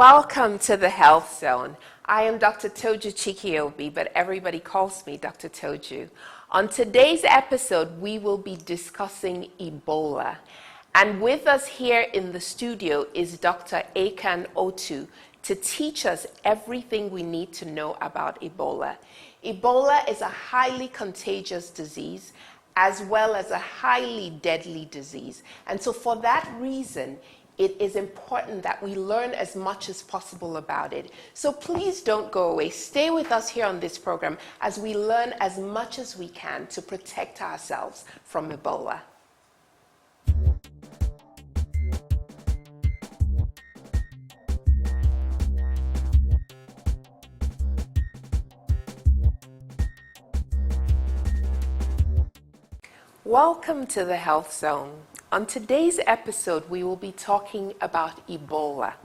Welcome to the Health Zone. I am Dr. Toju Chikiobi, but everybody calls me Dr. Toju. On today's episode, we will be discussing Ebola. And with us here in the studio is Dr. Akan Otu to teach us everything we need to know about Ebola. Ebola is a highly contagious disease as well as a highly deadly disease. And so for that reason, it is important that we learn as much as possible about it. So please don't go away. Stay with us here on this program as we learn as much as we can to protect ourselves from Ebola. Welcome to the Health Zone. On today's episode, we will be talking about Ebola.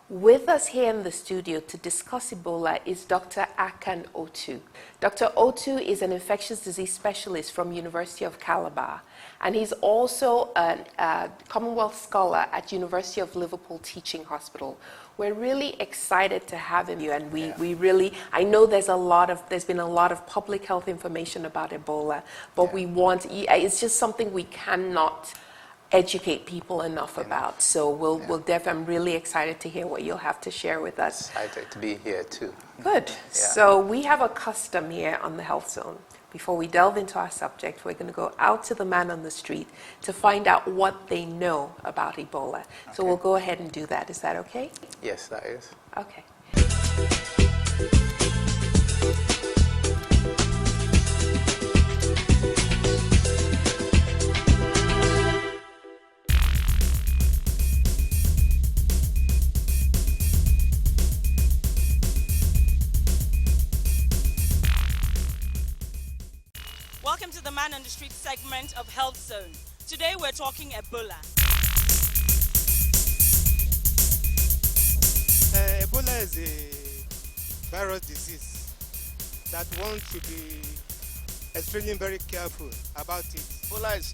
With us here in the studio to discuss Ebola is Dr. Akan Otu. Dr. Otu is an infectious disease specialist from University of Calabar, and he's also a Commonwealth Scholar at University of Liverpool Teaching Hospital. We're really excited to have him, and we really, I know there's been a lot of public health information about Ebola, but it's just something we cannot educate people enough about. So I'm really excited to hear what you'll have to share with us. Excited to be here too. Good. Yeah. So we have a custom here on the Health Zone. Before we delve into our subject, we're going to go out to the man on the street to find out what they know about Ebola. Okay. So we'll go ahead and do that. Is that okay? Yes, that is. Okay. Welcome to the Man on the Street segment of Health Zone. Today we're talking Ebola. Ebola is a virus disease that one should be extremely very careful about it. Ebola is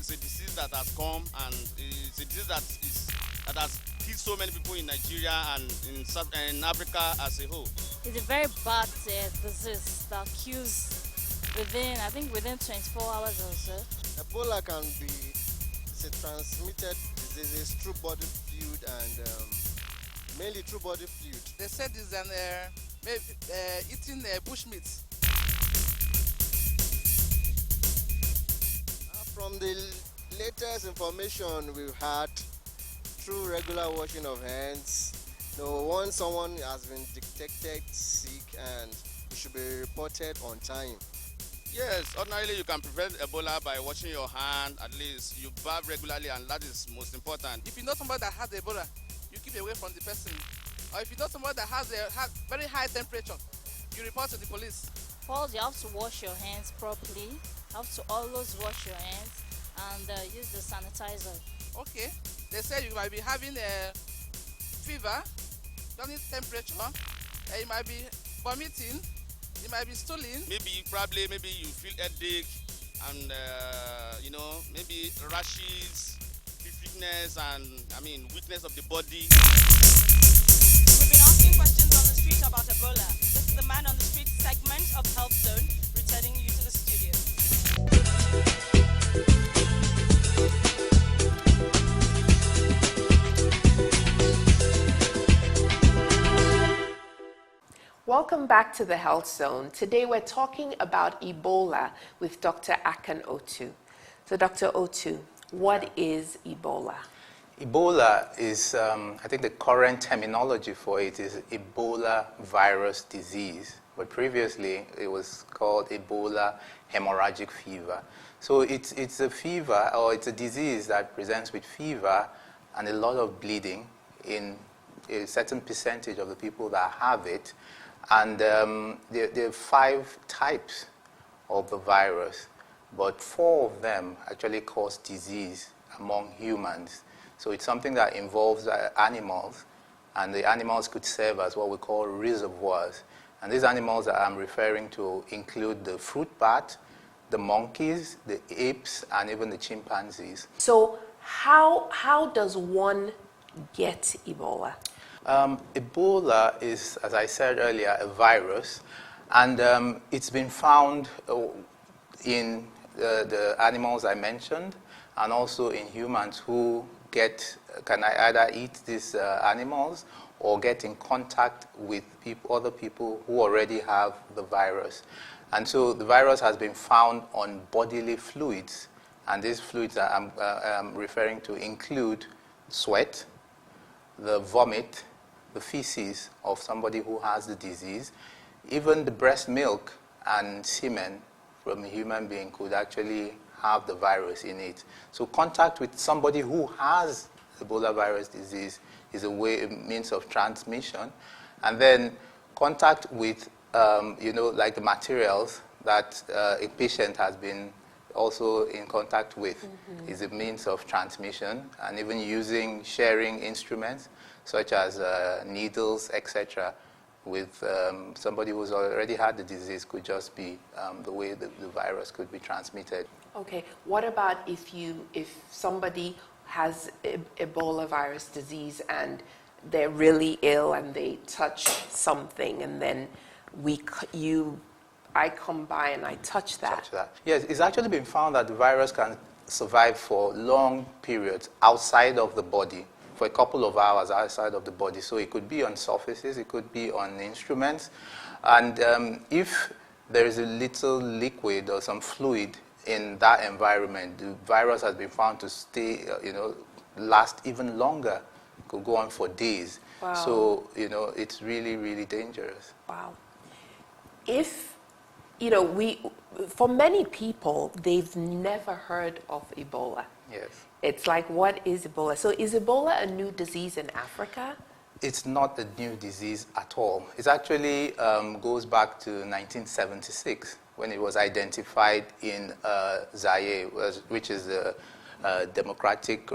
a disease that has come, and it's a disease that has killed so many people in Nigeria and in Africa as a whole. It's a very bad disease that kills within 24 hours or so. Ebola can be a transmitted disease through body fluid and mainly through body fluid. They said it's eating bushmeat. From the latest information we've had through regular washing of hands, once someone has been detected sick, and it should be reported on time. Yes, ordinarily you can prevent Ebola by washing your hand. At least you bath regularly, and that is most important. If you know somebody that has Ebola, you keep away from the person. Or if you know somebody that has very high temperature, you report to the police. First, you have to wash your hands properly. You have to always wash your hands and use the sanitizer. Okay. They say you might be having a fever, running temperature, and you might be vomiting. You might be stooling. Maybe you feel headache and maybe rashes, weakness, and weakness of the body. We've been asking questions on the street about Ebola. This is the Man on the Street segment of Health Zone, returning you to the studio. Welcome back to the Health Zone. Today we're talking about Ebola with Dr. Akan Otu. So Dr. Otu, what is Ebola? Ebola is, I think the current terminology for it is Ebola virus disease. But previously it was called Ebola hemorrhagic fever. So it's a fever, or it's a disease that presents with fever and a lot of bleeding in a certain percentage of the people that have it. And there are 5 types of the virus, but 4 of them actually cause disease among humans. So it's something that involves animals, and the animals could serve as what we call reservoirs. And these animals that I'm referring to include the fruit bat, the monkeys, the apes, and even the chimpanzees. So how does one get Ebola? Ebola is, as I said earlier, a virus, and it's been found in the animals I mentioned, and also in humans who can either eat these animals or get in contact with other people who already have the virus. And so the virus has been found on bodily fluids, and these fluids that I'm referring to include sweat, the vomit, the feces of somebody who has the disease. Even the breast milk and semen from a human being could actually have the virus in it. So contact with somebody who has Ebola virus disease is a means of transmission. And then contact with, like the materials that a patient has been also in contact with is a means of transmission. And even sharing instruments such as needles, etc., with somebody who's already had the disease could just be the way the virus could be transmitted. Okay, what about if somebody has Ebola virus disease and they're really ill and they touch something and then I come by and I touch that? Yes, it's actually been found that the virus can survive for long periods outside of the body, for a couple of hours outside of the body. So it could be on surfaces, it could be on instruments. And if there is a little liquid or some fluid in that environment, the virus has been found to stay, last even longer. It could go on for days. Wow. So, it's really, really dangerous. Wow. For many people, they've never heard of Ebola. Yes. It's like, what is Ebola? So is Ebola a new disease in Africa? It's not a new disease at all. It actually goes back to 1976 when it was identified in Zaire, which is the Democratic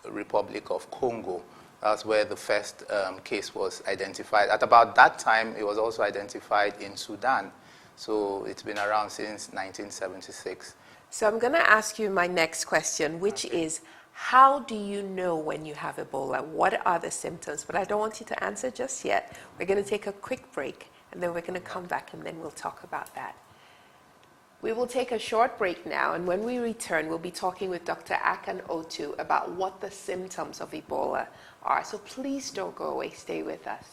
Republic of Congo. That's where the first case was identified. At about that time, it was also identified in Sudan. So it's been around since 1976. So I'm going to ask you my next question, which is, how do you know when you have Ebola? What are the symptoms? But I don't want you to answer just yet. We're going to take a quick break, and then we're going to come back, and then we'll talk about that. We will take a short break now, and when we return, we'll be talking with Dr. Akan Otu about what the symptoms of Ebola are. So please don't go away. Stay with us.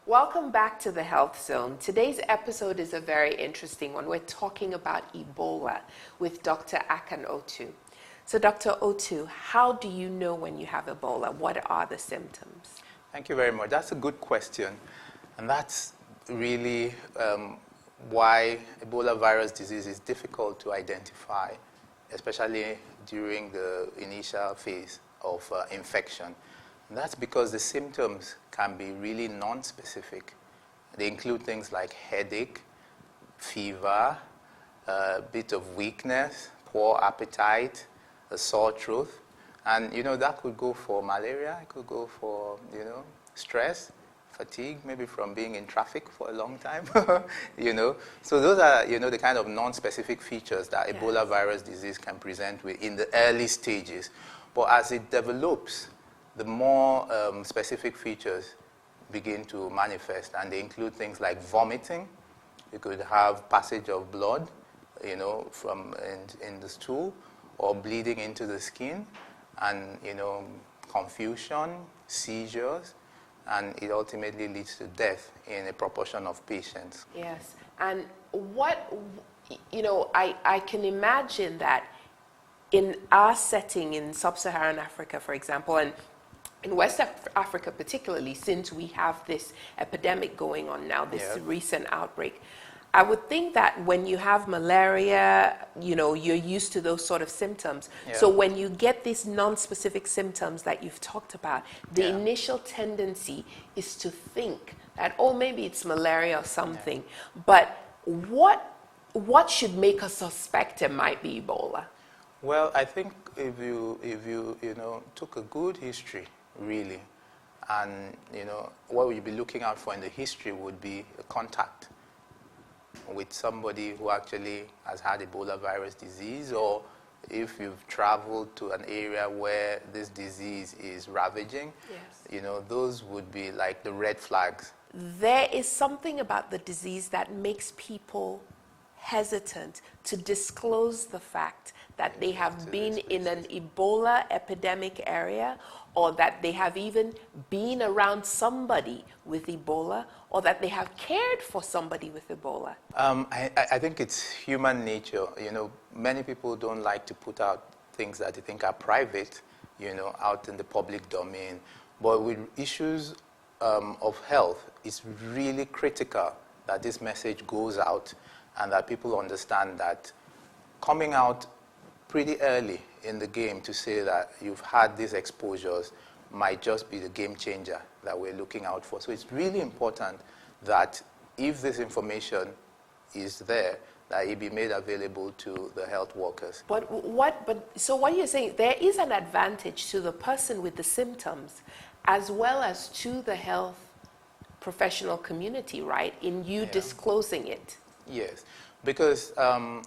Welcome back to the Health Zone. Today's episode is a very interesting one. We're talking about Ebola with Dr. Akan Otu. So Dr. Otu, how do you know when you have Ebola? What are the symptoms? Thank you very much. That's a good question. And that's really why Ebola virus disease is difficult to identify, especially during the initial phase of infection. And that's because the symptoms can be really non-specific. They include things like headache, fever, a bit of weakness, poor appetite, a sore throat. And, that could go for malaria, it could go for, stress, fatigue, maybe from being in traffic for a long time, So those are, the kind of non-specific features that Ebola virus disease can present with in the early stages. But as it develops, the more specific features begin to manifest, and they include things like vomiting. You could have passage of blood, from in the stool, or bleeding into the skin, and confusion, seizures, and it ultimately leads to death in a proportion of patients. Yes, and I can imagine that in our setting in sub-Saharan Africa, for example, and in West Africa particularly, since we have this epidemic going on now, this recent outbreak, I would think that when you have malaria, you're used to those sort of symptoms. Yeah. So when you get these non-specific symptoms that you've talked about, the initial tendency is to think that, maybe it's malaria or something. Yeah. But what should make us suspect it might be Ebola? Well, I think if you took a good history, really, and what you'd be looking out for in the history would be a contact with somebody who actually has had Ebola virus disease, or if you've traveled to an area where this disease is ravaging, Yes. those would be like the red flags. There is something about the disease that makes people hesitant to disclose the fact that they have been in an Ebola epidemic area, or that they have even been around somebody with Ebola, or that they have cared for somebody with Ebola. I think it's human nature. Many people don't like to put out things that they think are private, out in the public domain. But with issues of health, it's really critical that this message goes out and that people understand that coming out pretty early in the game to say that you've had these exposures might just be the game changer that we're looking out for. So it's really important that if this information is there, that it be made available to the health workers. So what you're saying, there is an advantage to the person with the symptoms as well as to the health professional community, right, in you disclosing it? Yes, because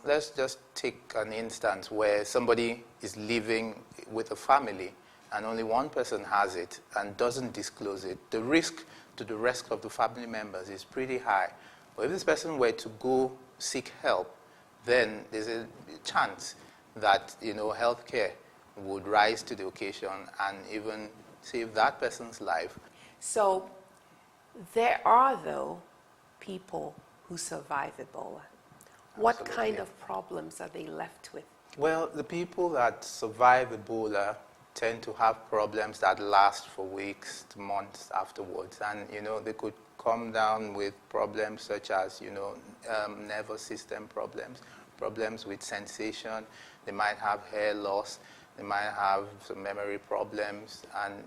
let's just take an instance where somebody is living with a family and only one person has it and doesn't disclose it. The risk to the rest of the family members is pretty high. But if this person were to go seek help, then there's a chance that healthcare would rise to the occasion and even save that person's life. So there are, though, people who survive Ebola. What Absolutely. kind of problems are they left with? Well, the people that survive Ebola tend to have problems that last for weeks to months afterwards. And, they could come down with problems such as, nervous system problems with sensation. They might have hair loss. They might have some memory problems. And,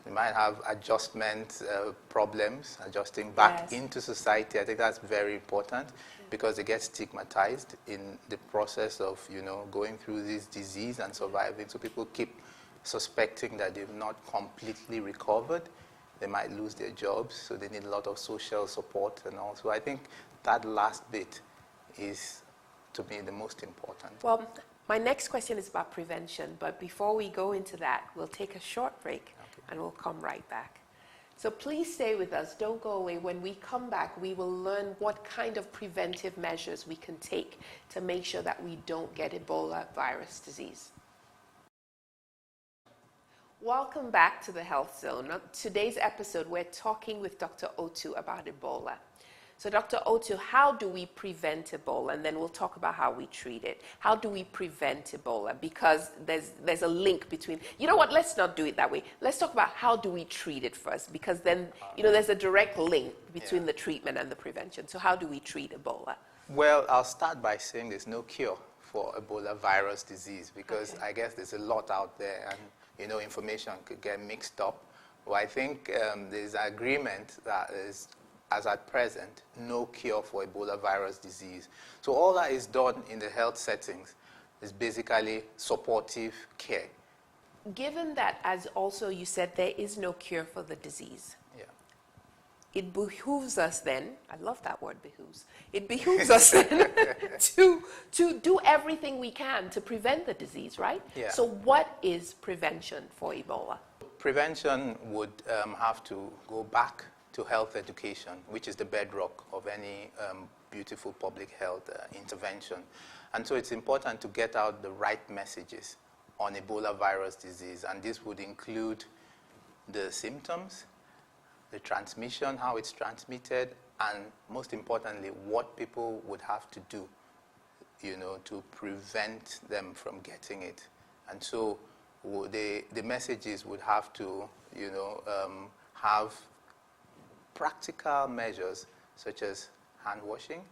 they might have adjustment problems, adjusting back into society. I think that's very important because they get stigmatized in the process of, going through this disease and surviving. So people keep suspecting that they've not completely recovered. They might lose their jobs, so they need a lot of social support and all. So I think that last bit is, to me, the most important. Well, my next question is about prevention, but before we go into that, we'll take a short break and we'll come right back. So please stay with us, don't go away. When we come back, we will learn what kind of preventive measures we can take to make sure that we don't get Ebola virus disease. Welcome back to the Health Zone. On today's episode, we're talking with Dr. Otu about Ebola. So Dr. Otu, how do we prevent Ebola? And then we'll talk about how we treat it. How do we prevent Ebola? Because there's a link between, let's not do it that way. Let's talk about how do we treat it first, because then, there's a direct link between the treatment and the prevention. So how do we treat Ebola? Well, I'll start by saying there's no cure for Ebola virus disease because I guess there's a lot out there and, information could get mixed up. Well, I think there's agreement that is, as at present, no cure for Ebola virus disease. So all that is done in the health settings is basically supportive care. Given that, as also you said, there is no cure for the disease, it behooves us then, I love that word, behooves, it behooves us then to do everything we can to prevent the disease, right? Yeah. So what is prevention for Ebola? Prevention would have to go back to health education, which is the bedrock of any beautiful public health intervention. And so it's important to get out the right messages on Ebola virus disease, and this would include the symptoms, the transmission, how it's transmitted, and most importantly, what people would have to do, to prevent them from getting it. And so the messages would have to, have practical measures such as hand washing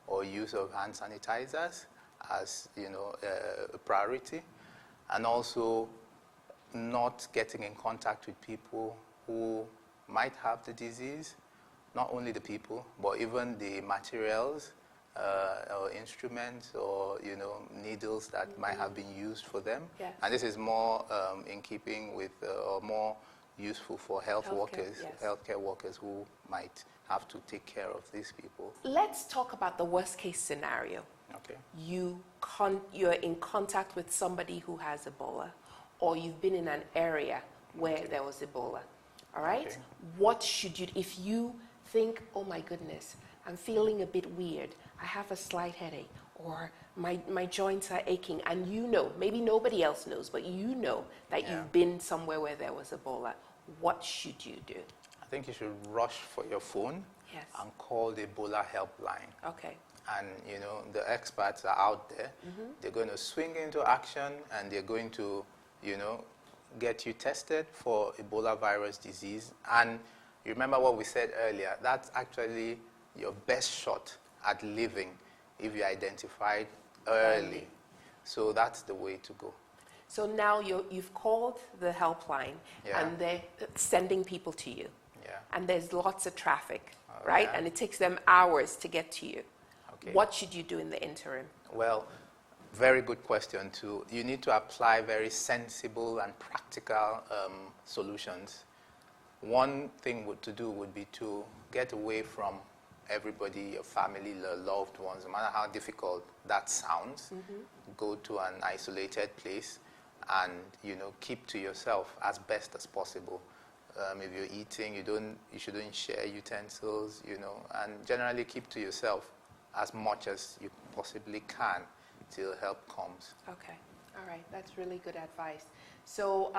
or use of hand sanitizers as a priority, and also not getting in contact with people who might have the disease, not only the people, but even the materials or instruments or needles that might have been used for them. Yes. And this is more in keeping with or more useful for healthcare workers who might have to take care of these people. Let's talk about the worst case scenario. Okay. you're in contact with somebody who has Ebola, or you've been in an area where there was Ebola. All right? Okay. What should you, if you think, oh my goodness, I'm feeling a bit weird, I have a slight headache, or my joints are aching, and you know, maybe nobody else knows, but you know that Yeah. you've been somewhere where there was Ebola, what should you do? I think you should rush for your phone Yes. and call the Ebola helpline. Okay. And you know, the experts are out there. They're going to swing into action, and they're going to, you know, get you tested for Ebola virus disease. And you remember what we said earlier, that's actually your best shot at living if you identified early. So that's the way to go. So now you've called the helpline, Yeah. and they're sending people to you. Yeah. And there's lots of traffic, right? yeah. And it takes them hours to get to you. Okay. What should you do in the interim? Well, very good question too. You need to apply very sensible and practical solutions. One thing to do would be to get away from everybody, your family, your loved ones, no matter how difficult that sounds. Go to an isolated place and, you know, keep to yourself as best as possible. If you're eating, you shouldn't share utensils, you know, and generally keep to yourself as much as you possibly can till help comes. Okay, all right, that's really good advice. So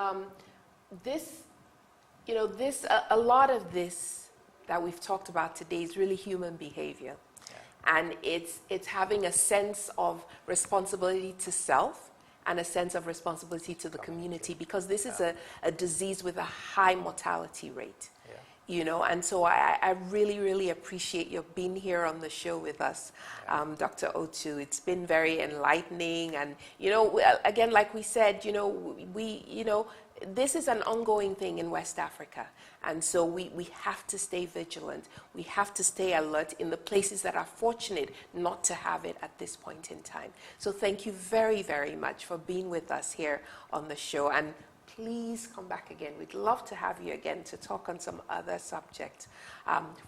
a lot of this that we've talked about today is really human behavior. Yeah. And it's having a sense of responsibility to self and a sense of responsibility to the community, because this is a disease with a high mortality rate. Yeah. You know, and so I really, really appreciate your being here on the show with us, Dr. Otu. It's been very enlightening, and you know, again, like we said, you know, this is an ongoing thing in West Africa, and so we have to stay vigilant. We have to stay alert in the places that are fortunate not to have it at this point in time. So thank you very, very much for being with us here on the show, and please come back again. We'd love to have you again to talk on some other subject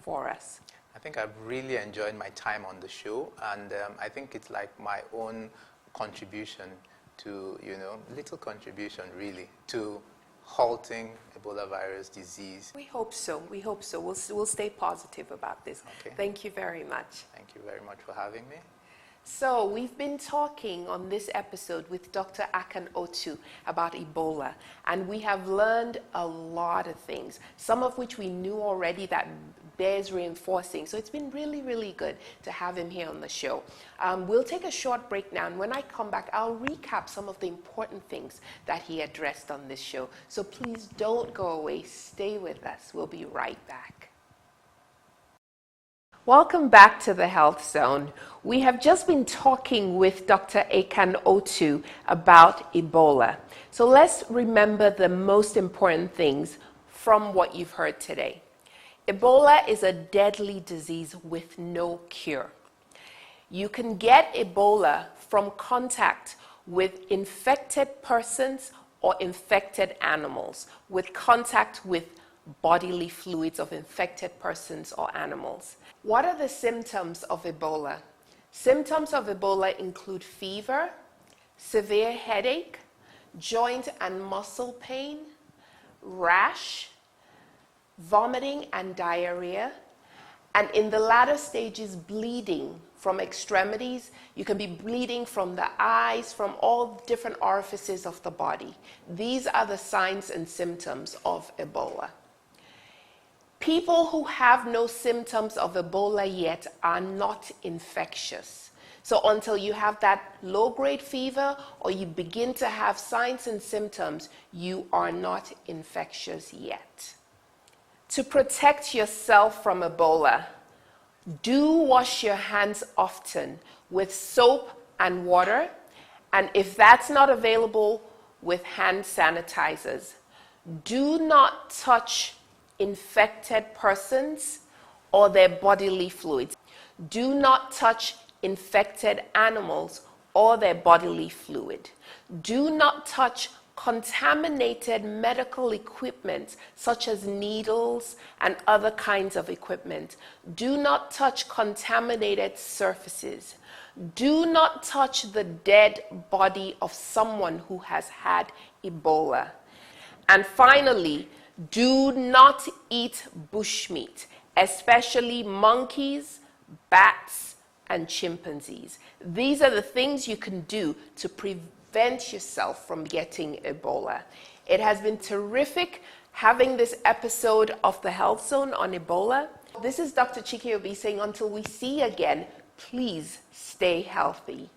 for us. I think I've really enjoyed my time on the show, and I think it's like my own contribution to, you know, little contribution really, to halting Ebola virus disease. We hope so. We hope so. We'll stay positive about this. Okay. Thank you very much. Thank you very much for having me. So we've been talking on this episode with Dr. Akan Otu about Ebola, and we have learned a lot of things, some of which we knew already that bears reinforcing. So it's been really, really good to have him here on the show. We'll take a short break now, and when I come back, I'll recap some of the important things that he addressed on this show. So please don't go away. Stay with us. We'll be right back. Welcome back to the Health Zone. We have just been talking with Dr. Akan Otu about Ebola. So let's remember the most important things from what you've heard today. Ebola is a deadly disease with no cure. You can get Ebola from contact with infected persons or infected animals, with contact with bodily fluids of infected persons or animals. What are the symptoms of Ebola? Symptoms of Ebola include fever, severe headache, joint and muscle pain, rash, vomiting and diarrhea, and in the latter stages, bleeding from extremities. You can be bleeding from the eyes, from all different orifices of the body. These are the signs and symptoms of Ebola. People who have no symptoms of Ebola yet are not infectious. So until you have that low-grade fever or you begin to have signs and symptoms, you are not infectious yet. To protect yourself from Ebola, do wash your hands often with soap and water, and if that's not available, with hand sanitizers. Do not touch infected persons or their bodily fluids. Do not touch infected animals or their bodily fluid. Do not touch contaminated medical equipment such as needles and other kinds of equipment. Do not touch contaminated surfaces. Do not touch the dead body of someone who has had Ebola. And finally, do not eat bushmeat, especially monkeys, bats, and chimpanzees. These are the things you can do to prevent yourself from getting Ebola. It has been terrific having this episode of the Health Zone on Ebola. This is Dr. Chike Obi saying until we see again, please stay healthy.